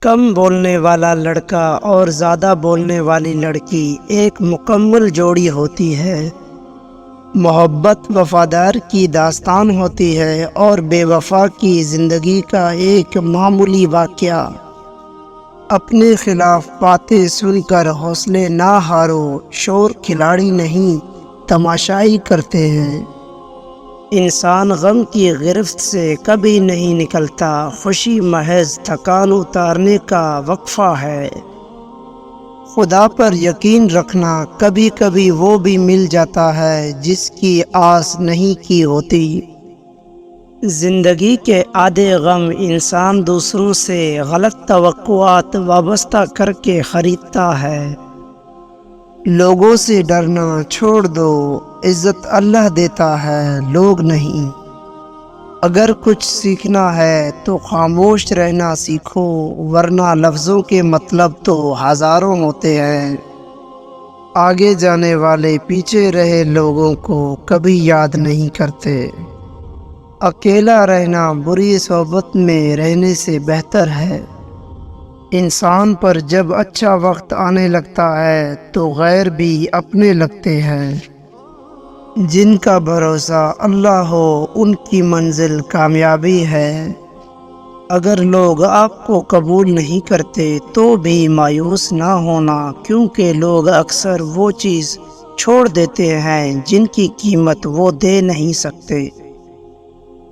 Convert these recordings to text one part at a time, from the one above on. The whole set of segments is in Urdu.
کم بولنے والا لڑکا اور زیادہ بولنے والی لڑکی ایک مکمل جوڑی ہوتی ہے۔ محبت وفادار کی داستان ہوتی ہے اور بے وفا کی زندگی کا ایک معمولی واقعہ۔ اپنے خلاف باتیں سن کر حوصلے نہ ہارو، شور کھلاڑی نہیں تماشائی کرتے ہیں۔ انسان غم کی گرفت سے کبھی نہیں نکلتا، خوشی محض تھکان اتارنے کا وقفہ ہے۔ خدا پر یقین رکھنا، کبھی کبھی وہ بھی مل جاتا ہے جس کی آس نہیں کی ہوتی۔ زندگی کے آدھے غم انسان دوسروں سے غلط توقعات وابستہ کر کے خریدتا ہے۔ لوگوں سے ڈرنا چھوڑ دو، عزت اللہ دیتا ہے، لوگ نہیں۔ اگر کچھ سیکھنا ہے تو خاموش رہنا سیکھو، ورنہ لفظوں کے مطلب تو ہزاروں ہوتے ہیں۔ آگے جانے والے پیچھے رہے لوگوں کو کبھی یاد نہیں کرتے۔ اکیلا رہنا بری صحبت میں رہنے سے بہتر ہے۔ انسان پر جب اچھا وقت آنے لگتا ہے تو غیر بھی اپنے لگتے ہیں۔ جن کا بھروسہ اللہ ہو ان کی منزل کامیابی ہے۔ اگر لوگ آپ کو قبول نہیں کرتے تو بھی مایوس نہ ہونا، کیونکہ لوگ اکثر وہ چیز چھوڑ دیتے ہیں جن کی قیمت وہ دے نہیں سکتے۔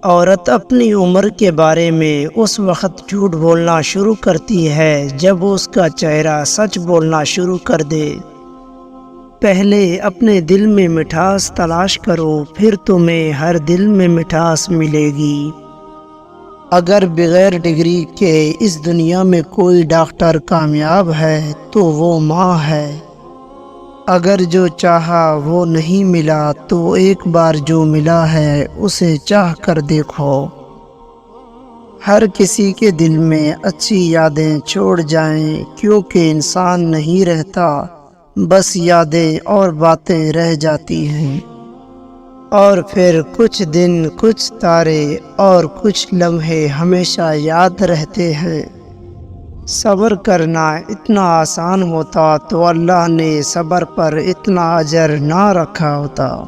عورت اپنی عمر کے بارے میں اس وقت جھوٹ بولنا شروع کرتی ہے جب اس کا چہرہ سچ بولنا شروع کر دے۔ پہلے اپنے دل میں مٹھاس تلاش کرو، پھر تمہیں ہر دل میں مٹھاس ملے گی۔ اگر بغیر ڈگری کے اس دنیا میں کوئی ڈاکٹر کامیاب ہے تو وہ ماں ہے۔ اگر جو چاہا وہ نہیں ملا تو ایک بار جو ملا ہے اسے چاہ کر دیکھو۔ ہر کسی کے دل میں اچھی یادیں چھوڑ جائیں، کیونکہ انسان نہیں رہتا، بس یادیں اور باتیں رہ جاتی ہیں۔ اور پھر کچھ دن، کچھ تارے اور کچھ لمحے ہمیشہ یاد رہتے ہیں۔ صبر کرنا اتنا آسان ہوتا تو اللہ نے صبر پر اتنا اجر نہ رکھا ہوتا۔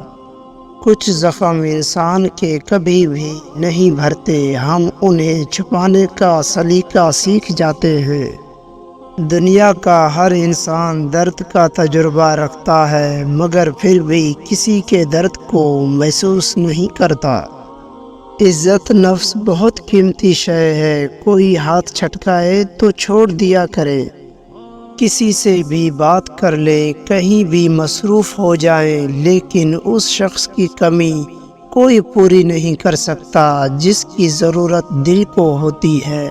کچھ زخم انسان کے کبھی بھی نہیں بھرتے، ہم انہیں چھپانے کا سلیقہ سیکھ جاتے ہیں۔ دنیا کا ہر انسان درد کا تجربہ رکھتا ہے، مگر پھر بھی کسی کے درد کو محسوس نہیں کرتا۔ عزت نفس بہت قیمتی شے ہے، کوئی ہاتھ چھٹکائے تو چھوڑ دیا کرے۔ کسی سے بھی بات کر لے، کہیں بھی مصروف ہو جائیں، لیکن اس شخص کی کمی کوئی پوری نہیں کر سکتا جس کی ضرورت دل کو ہوتی ہے۔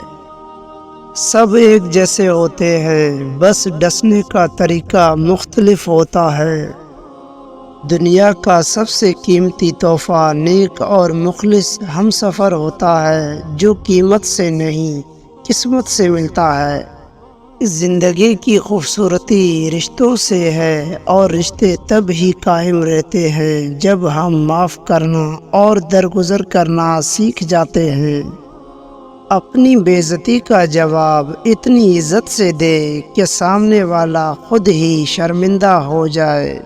سب ایک جیسے ہوتے ہیں، بس ڈسنے کا طریقہ مختلف ہوتا ہے۔ دنیا کا سب سے قیمتی تحفہ نیک اور مخلص ہم سفر ہوتا ہے، جو قیمت سے نہیں قسمت سے ملتا ہے۔ زندگی کی خوبصورتی رشتوں سے ہے، اور رشتے تب ہی قائم رہتے ہیں جب ہم معاف کرنا اور درگزر کرنا سیکھ جاتے ہیں۔ اپنی بے عزتی کا جواب اتنی عزت سے دے کہ سامنے والا خود ہی شرمندہ ہو جائے۔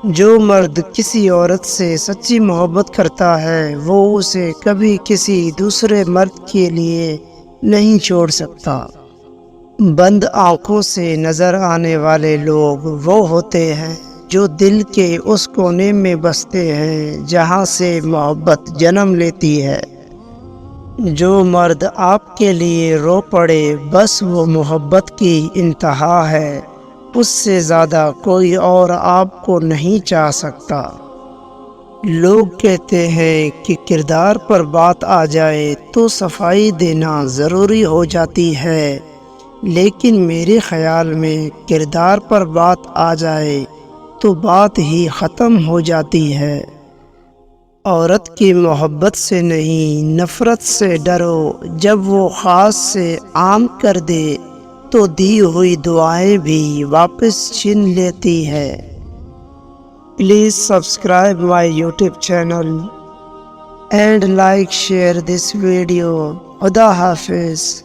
جو مرد کسی عورت سے سچی محبت کرتا ہے وہ اسے کبھی کسی دوسرے مرد کے لیے نہیں چھوڑ سکتا۔ بند آنکھوں سے نظر آنے والے لوگ وہ ہوتے ہیں جو دل کے اس کونے میں بستے ہیں جہاں سے محبت جنم لیتی ہے۔ جو مرد آپ کے لیے رو پڑے، بس وہ محبت کی انتہا ہے، اس سے زیادہ کوئی اور آپ کو نہیں چاہ سکتا۔ لوگ کہتے ہیں کہ کردار پر بات آ جائے تو صفائی دینا ضروری ہو جاتی ہے، لیکن میرے خیال میں کردار پر بات آ جائے تو بات ہی ختم ہو جاتی ہے۔ عورت کی محبت سے نہیں نفرت سے ڈرو، جب وہ خاص سے عام کر دے تو دی ہوئی دعائیں بھی واپس چھین لیتی ہے۔ Please subscribe my YouTube channel and like share this video. خدا حافظ۔